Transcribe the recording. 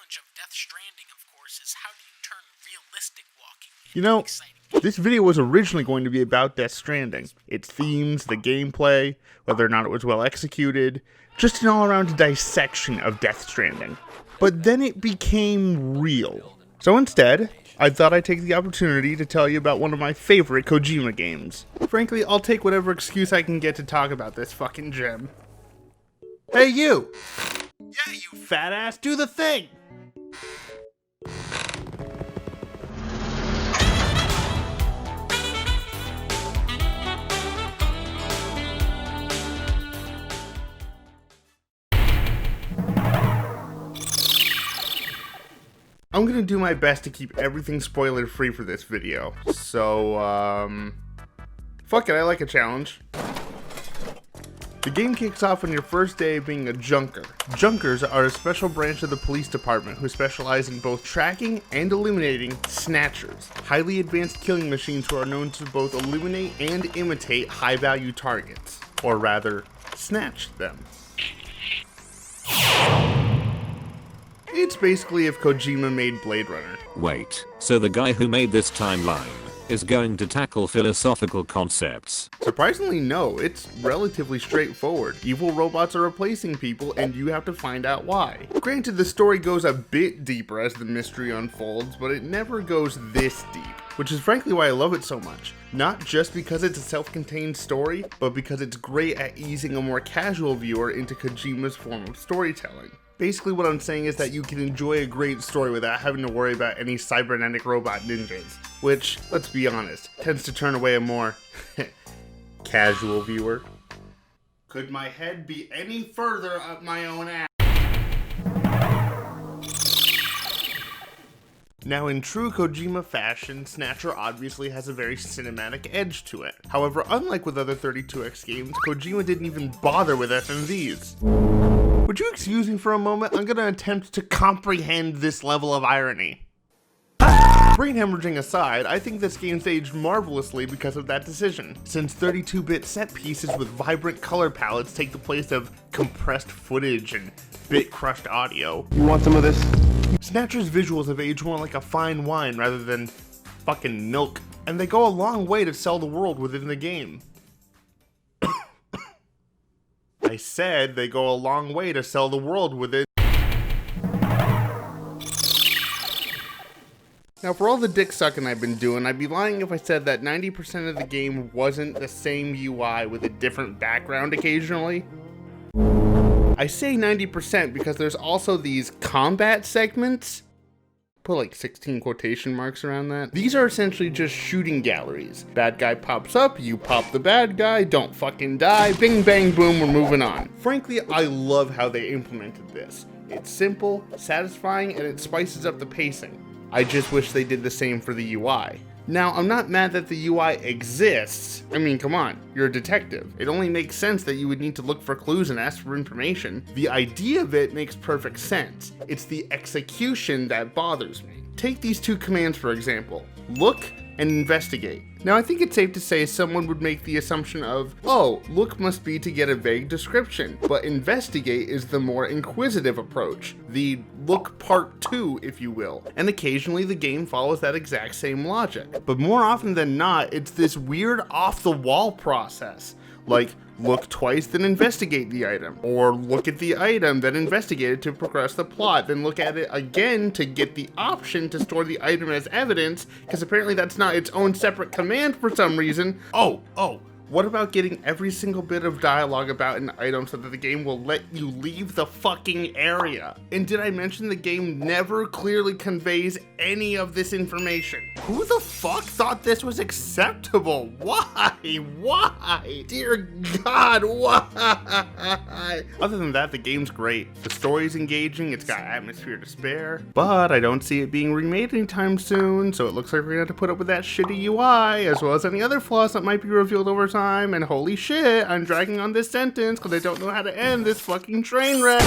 challenge of Death Stranding, of course, is how do you turn realistic walking You know, into exciting? this video was originally going to be about Death Stranding. Its themes, the gameplay, whether or not it was well executed, just an all-around dissection of Death Stranding. But then it became real. So instead, I thought I'd take the opportunity to tell you about one of my favorite Kojima games. Frankly, I'll take whatever excuse I can get to talk about this fucking gem. Hey you! Yeah, you fat ass, do the thing! I'm gonna do my best to keep everything spoiler free for this video. So, fuck it, I like a challenge. The game kicks off on your first day of being a junker. Junkers are a special branch of the police department who specialize in both tracking and eliminating Snatchers, highly advanced killing machines who are known to both eliminate and imitate high-value targets, or rather, snatch them. It's basically if Kojima made Blade Runner. Wait, so the guy who made this timeline is going to tackle philosophical concepts? Surprisingly, no. It's relatively straightforward. Evil robots are replacing people, and you have to find out why. Granted, the story goes a bit deeper as the mystery unfolds, but it never goes this deep, which is frankly why I love it so much. Not just because it's a self-contained story, but because it's great at easing a more casual viewer into Kojima's form of storytelling. Basically what I'm saying is that you can enjoy a great story without having to worry about any cybernetic robot ninjas, which, let's be honest, tends to turn away a more casual viewer. Could my head be any further up my own ass? Now, in true Kojima fashion, Snatcher obviously has a very cinematic edge to it. However, unlike with other 32X games, Kojima didn't even bother with FMVs. Would you excuse me for a moment? I'm gonna attempt to comprehend this level of irony. Brain hemorrhaging aside, I think this game's aged marvelously because of that decision, since 32-bit set pieces with vibrant color palettes take the place of compressed footage and bit-crushed audio. You want some of this? Snatcher's visuals have aged more like a fine wine rather than fucking milk, and they go a long way to sell the world within the game. I said they go a long way to sell the world within. Now, for all the dick sucking I've been doing, I'd be lying if I said that 90% of the game wasn't the same UI with a different background occasionally. I say 90% because there's also these combat segments. Put like 16 quotation marks around that. These are essentially just shooting galleries. Bad guy pops up, you pop the bad guy, don't fucking die, bing bang boom, we're moving on. Frankly, I love how they implemented this. It's simple, satisfying, and it spices up the pacing. I just wish they did the same for the UI. Now, I'm not mad that the UI exists. I mean, come on, you're a detective. It only makes sense that you would need to look for clues and ask for information. The idea of it makes perfect sense. It's the execution that bothers me. Take these two commands for example. Look and investigate. Now, I think it's safe to say someone would make the assumption of, oh, look must be to get a vague description, but investigate is the more inquisitive approach, the look part 2, if you will. And occasionally the game follows that exact same logic. But more often than not, it's this weird off-the-wall process, like look twice, then investigate the item, or look at the item, then investigate it to progress the plot, then look at it again to get the option to store the item as evidence, because apparently that's not its own separate command for some reason. Oh, what about getting every single bit of dialogue about an item so that the game will let you leave the fucking area? And did I mention the game never clearly conveys any of this information? Who the fuck thought this was acceptable? Why? Why? Dear God, why? Other than that, the game's great. The story's engaging, it's got atmosphere to spare, but I don't see it being remade anytime soon, so it looks like we're gonna have to put up with that shitty UI, as well as any other flaws that might be revealed over time. And holy shit, I'm dragging on this sentence because I don't know how to end this fucking train wreck.